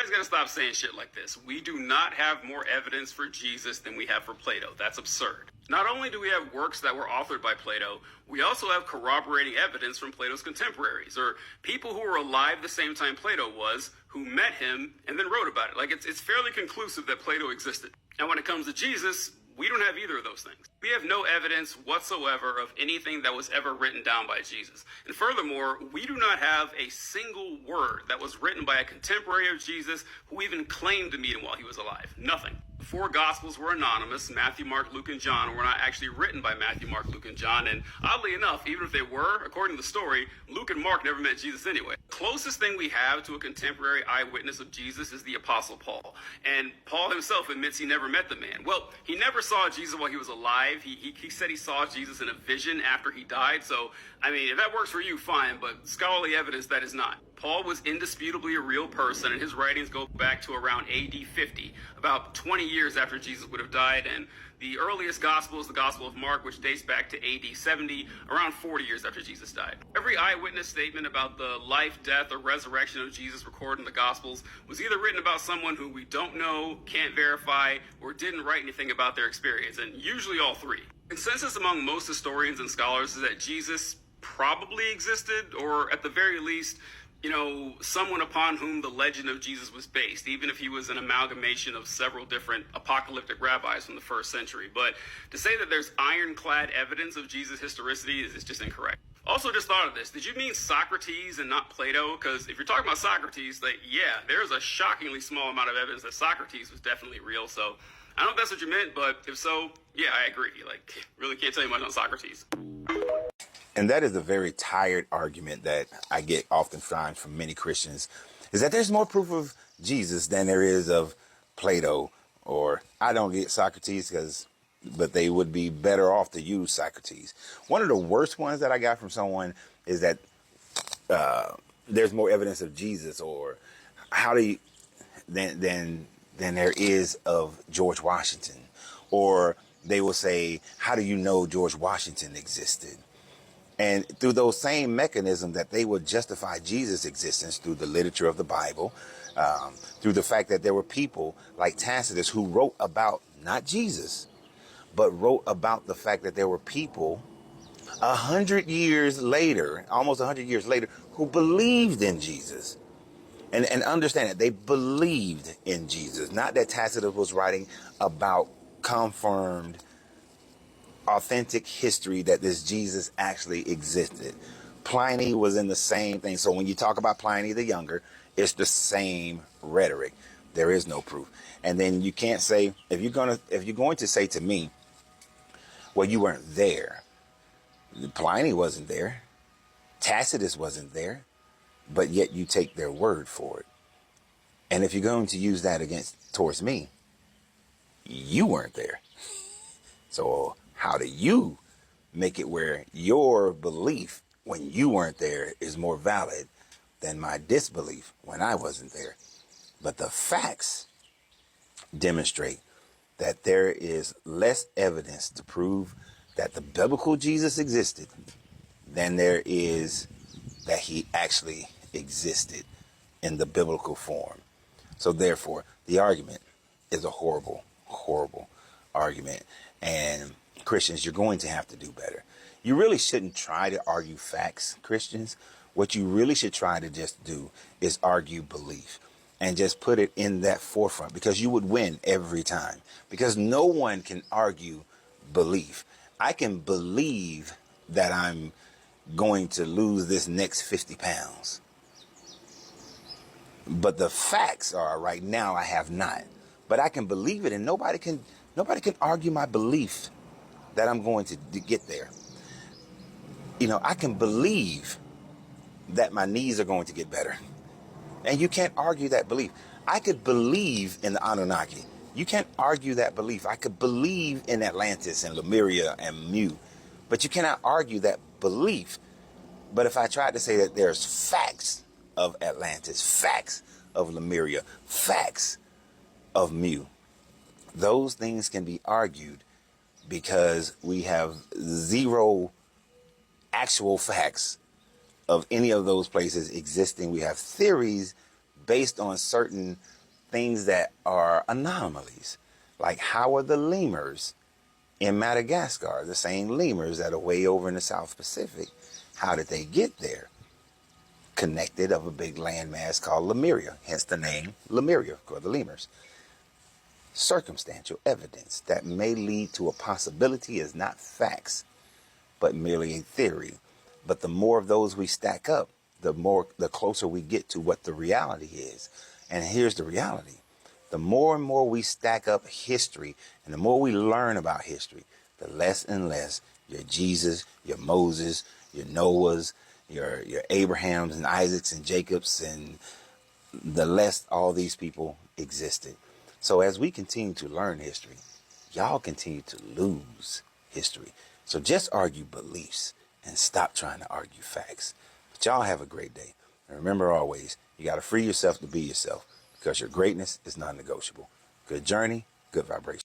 guys gotta stop saying shit like this. We do not have more evidence for Jesus than we have for Plato. That's absurd. Not only do we have works that were authored by Plato, we also have corroborating evidence from Plato's contemporaries, or people who were alive the same time Plato was, who met him and then wrote about it. Like, it's fairly conclusive that Plato existed. And when it comes to Jesus, we don't have either of those things. We have no evidence whatsoever of anything that was ever written down by Jesus. And furthermore, we do not have a single word that was written by a contemporary of Jesus who even claimed to meet him while he was alive. Nothing. The four Gospels were anonymous. Matthew, Mark, Luke, and John were not actually written by Matthew, Mark, Luke, and John. And oddly enough, even if they were, according to the story, Luke and Mark never met Jesus anyway. Closest thing we have to a contemporary eyewitness of Jesus is the Apostle Paul. And Paul himself admits he never met the man. Well, he never saw Jesus while he was alive. He said he saw Jesus in a vision after he died. So, I mean, if that works for you, fine. But scholarly evidence, that is not. Paul was indisputably a real person, and his writings go back to around AD 50, about 20 years after Jesus would have died. And the earliest gospel is the Gospel of Mark, which dates back to AD 70, around 40 years after Jesus died. Every eyewitness statement about the life, death, or resurrection of Jesus recorded in the Gospels was either written about someone who we don't know, can't verify, or didn't write anything about their experience, and usually all three. Consensus among most historians and scholars is that Jesus probably existed, or at the very least, someone upon whom the legend of Jesus was based, even if he was an amalgamation of several different apocalyptic rabbis from the first century. But to say that there's ironclad evidence of Jesus' historicity is just incorrect. Also, just thought of this. Did you mean Socrates and not Plato? Because if you're talking about Socrates, there's a shockingly small amount of evidence that Socrates was definitely real. So I don't know if that's what you meant, but if so, yeah, I agree. Really can't tell you much on Socrates. And that is a very tired argument that I get often found from many Christians, is that there's more proof of Jesus than there is of Plato, or I don't get Socrates but they would be better off to use Socrates. One of the worst ones that I got from someone is that there's more evidence of Jesus, or than there is of George Washington. Or they will say, how do you know George Washington existed? And through those same mechanisms that they would justify Jesus' existence through the literature of the Bible, through the fact that there were people like Tacitus who wrote about not Jesus, but wrote about the fact that there were people 100 years later, almost 100 years later, who believed in Jesus. And understand that they believed in Jesus, not that Tacitus was writing about confirmed authentic history that this Jesus actually existed. Pliny was in the same thing. So when you talk about Pliny the Younger, it's the same rhetoric. There is no proof. And then you can't say, if you're going to say to me, well, you weren't there. Pliny wasn't there. Tacitus wasn't there. But yet you take their word for it. And if you're going to use that towards me, you weren't there. So how do you make it where your belief when you weren't there is more valid than my disbelief when I wasn't there? But the facts demonstrate that there is less evidence to prove that the biblical Jesus existed than there is that he actually existed in the biblical form. So therefore, the argument is a horrible, horrible argument. And Christians, you're going to have to do better. You really shouldn't try to argue facts, Christians. What you really should try to just do is argue belief and just put it in that forefront, because you would win every time, because no one can argue belief. I can believe that I'm going to lose this next 50 pounds. But the facts are right now I have not. But I can believe it, and nobody can argue my belief that I'm going to get there. I can believe that my knees are going to get better. And you can't argue that belief. I could believe in the Anunnaki. You can't argue that belief. I could believe in Atlantis and Lemuria and Mu. But you cannot argue that belief. But if I tried to say that there's facts of Atlantis, facts of Lemuria, facts of Mu, those things can be argued because we have zero actual facts of any of those places existing. We have theories based on certain things that are anomalies. Like, how are the lemurs in Madagascar, the same lemurs that are way over in the South Pacific, how did they get there? Connected of a big landmass called Lemuria, hence the name Lemuria, or the lemurs. Circumstantial evidence that may lead to a possibility is not facts, but merely a theory. But the more of those we stack up, the closer we get to what the reality is. And here's the reality. The more and more we stack up history, and the more we learn about history, the less and less your Jesus, your Moses, your Noahs, your Abrahams and Isaacs and Jacobs, and the less all these people existed. So as we continue to learn history, y'all continue to lose history. So just argue beliefs and stop trying to argue facts. But y'all have a great day. And remember always, you got to free yourself to be yourself, because your greatness is non-negotiable. Good journey, good vibration.